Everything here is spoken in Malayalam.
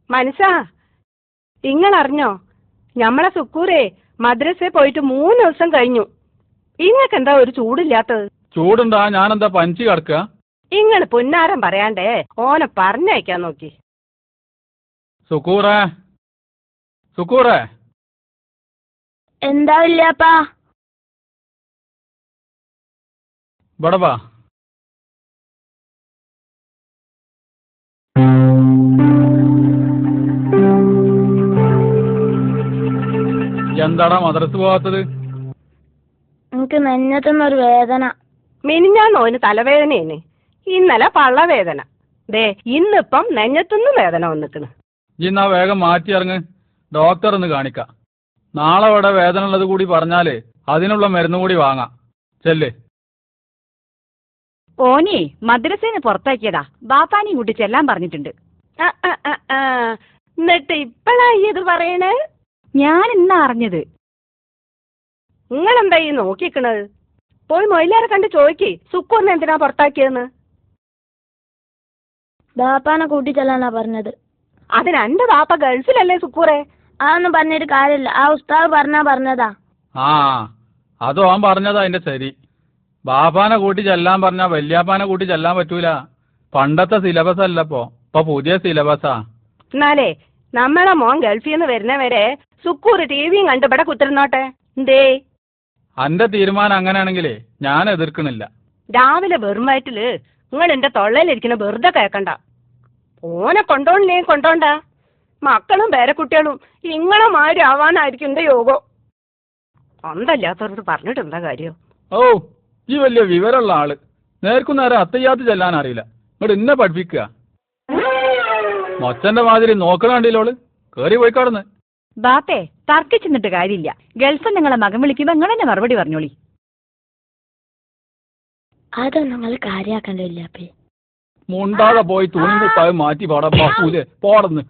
മനസ്സാ, ഇങ്ങളറിഞ്ഞോ? ഞമ്മളെ സുക്കൂരേ മദ്രസയിൽ പോയിട്ട് 3 ദിവസം കഴിഞ്ഞു. ഇങ്ങക്കെന്താ ഒരു ചൂടില്ലാത്തത്? ചൂടുണ്ടാ? ഞാനെന്താ പനിച്ച് കിടക്കുക? ഇങ്ങള് പുന്നാരം പറയാണ്ടേ ഓനെ പറഞ്ഞയക്കാൻ നോക്കി. സുക്കൂറേ, സുക്കൂറേ. എന്താ ഇല്ലാപ്പാ? ഇവിടെ വാ. എന്താടാ മദ്രസ പോവാത്തത്? എനിക്ക് നെഞ്ഞത്തുന്നൊരു വേദന. മിനിഞ്ഞാന്ന് ഓന് തലവേദനയാണ്, ഇന്നലെ പള്ളവേദന, ദേ ഇന്നിപ്പം നെഞ്ഞത്തുനിന്ന് വേദന വന്നിക്കണ്. ഇന്നാ വേഗം മാറ്റി ഇറങ്ങ്, ഡോക്ടർ ഒന്ന് കാണിക്കാം. നാളെ ഇവിടെ വേദന ഉള്ളത് കൂടി പറഞ്ഞാലേ അതിനുള്ള മരുന്ന് കൂടി വാങ്ങാം. ചെല്ല്. ഓനെ മദ്രസേന്ന് പുറത്താക്കിയതാ, ബാപ്പാനെയും കൂട്ടി ചെല്ലാൻ പറഞ്ഞിട്ടുണ്ട്. എന്നിട്ട് ഇപ്പഴാ ഇത് പറയണേ? ഞാൻ ഇന്നാ അറിഞ്ഞത്. നിങ്ങളെന്താ ഈ നോക്കിക്കണത്? പോയി മൊയിലാരെ കണ്ട് ചോദിക്ക്, സുക്കൂറിനെ എന്തിനാ പുറത്താക്കിയെന്ന്. ബാപ്പാനെ കൂട്ടി ചെല്ലാനാ പറഞ്ഞത്. അതിന് എന്റെ ബാപ്പ ഗൾഫിലല്ലേ സുക്കൂറെ? അതൊന്നും പറഞ്ഞിട്ട് കാര്യമില്ല, ആ ഉസ്താദ് പറഞ്ഞതാ. ആ അതോ അവൻ പറഞ്ഞതാ അതിന്റെ ശരി. ബാപ്പാനെ കൂട്ടി ചെല്ലാൻ പറഞ്ഞാ വല്യാപ്പാനെ കൂട്ടി ചെല്ലാൻ പറ്റൂല. പണ്ടത്തെ സിലബസ് അല്ല ഇപ്പൊ പുതിയ സിലബസാ. എന്നാലേ നമ്മളെ മോൻ ഗൾഫിൽ നിന്ന് വരുന്നവരെ സുക്കൂർ ടിവിയും കണ്ട് ഇവിടെ കുത്തിരുന്നോട്ടെ. എന്തേ? അന്റെ തീരുമാനം അങ്ങനെയാണെങ്കിലേ ഞാൻ എതിർക്കണില്ല. രാവിലെ വെറും വയറ്റില് നിങ്ങൾ എന്റെ തൊള്ളയിലിരിക്കുന്ന വെറുതെ കേക്കണ്ട. ഓനെ കൊണ്ടോണില്ലേ കൊണ്ടോണ്ട. മക്കളും പേരക്കുട്ടികളും ഇങ്ങളെ മാതിരി ആവാനായിരിക്കും എന്റെ യോഗം. അന്തല്ലാത്തവരോട് പറഞ്ഞിട്ട് എന്താ കാര്യം? ഓ, ഈ വലിയ വിവരമുള്ള ആള് നേർക്കും നേരെ അത്തയ്യാത്ത് ചെല്ലാൻ അറിയില്ല. ഇങ്ങോട്ട് ഇന്നെ പഠിപ്പിക്കുക. മൊച്ചന്റെ മാതിരി നോക്കണ കണ്ടില്ലോള് കേറി പോയി കടന്ന്. ബാപ്പേ, തർക്കിച്ചെന്നിട്ട് കാര്യമില്ല. ഗൾഫിൽ നിങ്ങളെ മകൻ വിളിക്കുമ്പോ നിങ്ങൾ തന്നെ മറുപടി പറഞ്ഞോളി. അതൊന്നും നിങ്ങൾ കാര്യാക്കണ്ടില്ല. മുണ്ടാതെ പോയി തുണി കുപ്പായം മാറ്റി പോടന്ന്.